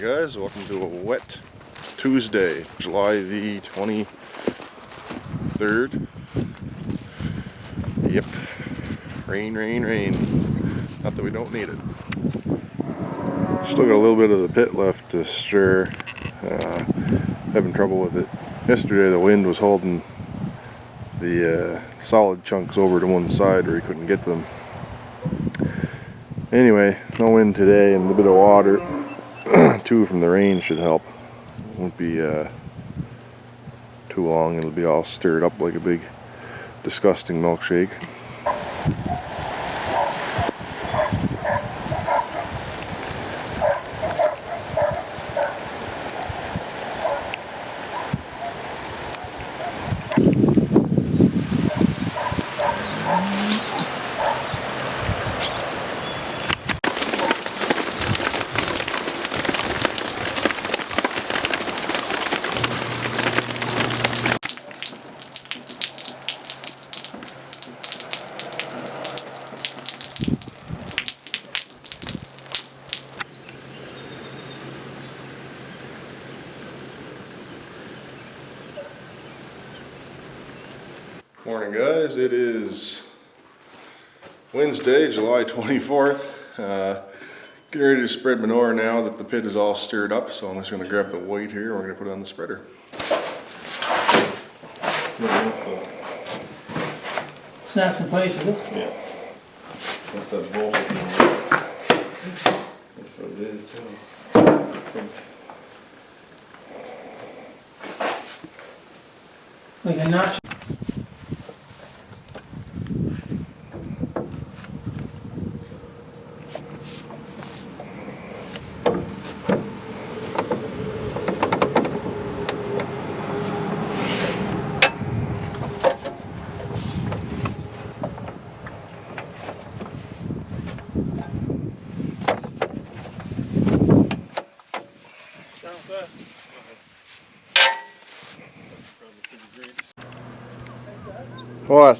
Guys, welcome to a wet Tuesday, July the 23rd. Yep, rain, rain, rain. Not that we don't need it. Still got a little bit of the pit left to stir. Having trouble with it. Yesterday the wind was holding the solid chunks over to one side where you couldn't get them. Anyway, no wind today and a little bit of water. Two from the rain should help. Won't be too long. It'll be all stirred up like a big disgusting milkshake. Morning guys, it is Wednesday, July 24th. Getting ready to spread manure now that the pit is all stirred up, so I'm just going to grab the weight here and we're going to put it on the spreader. Snaps in place, is it? Yeah. That's that bolt. That's what it is too. Like a notch. What?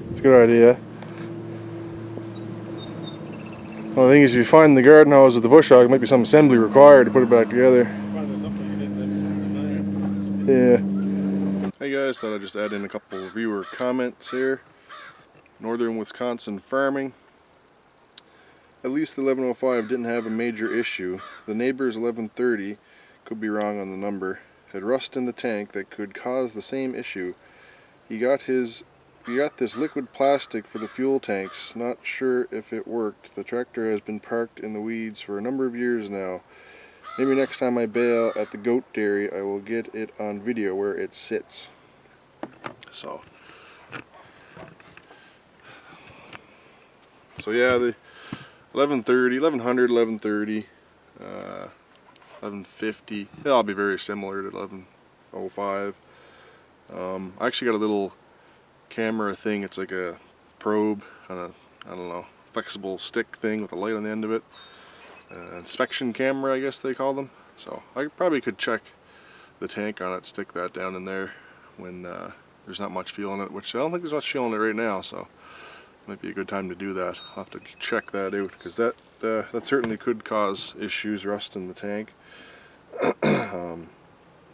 It's a good idea. Well, the thing is, if you find the garden hose with the bush hog, there might be some assembly required to put it back together. Yeah. Hey guys, thought I'd just add in a couple of viewer comments here. Northern Wisconsin farming. At least the 1105 didn't have a major issue. The neighbor's 1130, could be wrong on the number, had rust in the tank that could cause the same issue. He got this liquid plastic for the fuel tanks. Not sure if it worked. The tractor has been parked in the weeds for a number of years now. Maybe next time I bail at the goat dairy, I will get it on video where it sits. So yeah, the 1130, 1100, 1130, 1150, they'll all be very similar to 1105. I actually got a little camera thing. It's like a probe on a, I don't know, flexible stick thing with a light on the end of it. Inspection camera, I guess they call them. So I probably could check the tank on it, stick that down in there when there's not much fuel in it, which I don't think there's much fuel in it right now, so might be a good time to do that. I'll have to check that out, because that certainly could cause issues, rust in the tank.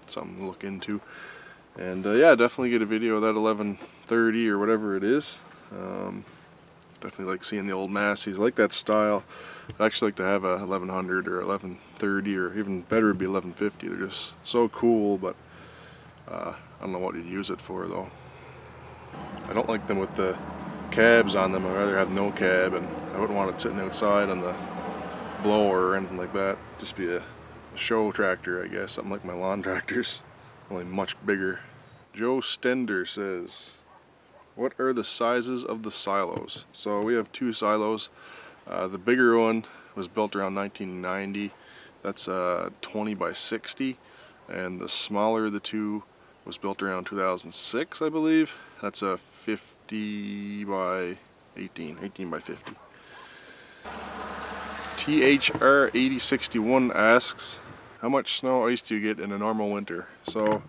Something to look into. And yeah, definitely get a video of that 1130 or whatever it is. Definitely like seeing the old Masseys. I like that style. I'd actually like to have a 1100 or 1130, or even better would be 1150. They're just so cool, but I don't know what you'd use it for though. I don't like them with the cabs on them. I'd rather have no cab, and I wouldn't want it sitting outside on the blower or anything like that. Just be a show tractor, I guess, something like my lawn tractors, only much bigger. Joe Stender says, what are the sizes of the silos? So we have two silos. The bigger one was built around 1990. That's 20 by 60, and the smaller of the two was built around 2006, I believe. That's a 50 by 18 by 50. THR8061 asks, how much snow ice do you get in a normal winter? So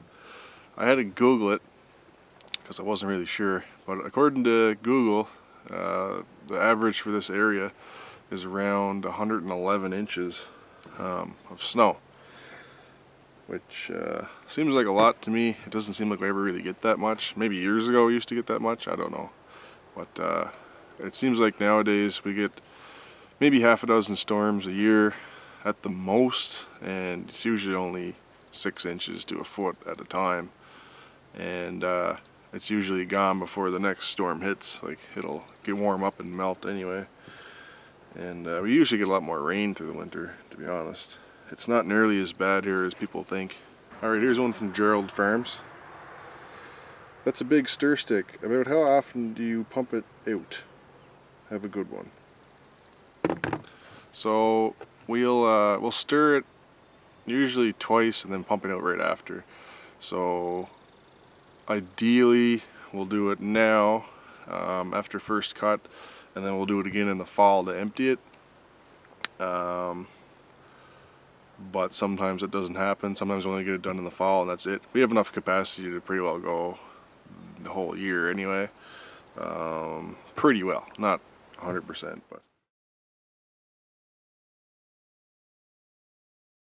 I had to Google it because I wasn't really sure, but according to Google, the average for this area is around 111 inches of snow, which seems like a lot to me. It doesn't seem like we ever really get that much. Maybe years ago we used to get that much, I don't know. But it seems like nowadays we get maybe half a dozen storms a year at the most, and it's usually only 6 inches to a foot at a time. And it's usually gone before the next storm hits. Like, it'll get warm up and melt anyway. And we usually get a lot more rain through the winter, to be honest. It's not nearly as bad here as people think. Alright, here's one from Gerald Farms. That's a big stir stick. About how often do you pump it out? Have a good one. So we'll stir it usually twice and then pump it out right after. So ideally we'll do it now after first cut, and then we'll do it again in the fall to empty it. But sometimes it doesn't happen. Sometimes we only get it done in the fall and that's it. We have enough capacity to pretty well go the whole year anyway. Pretty well, not 100%, but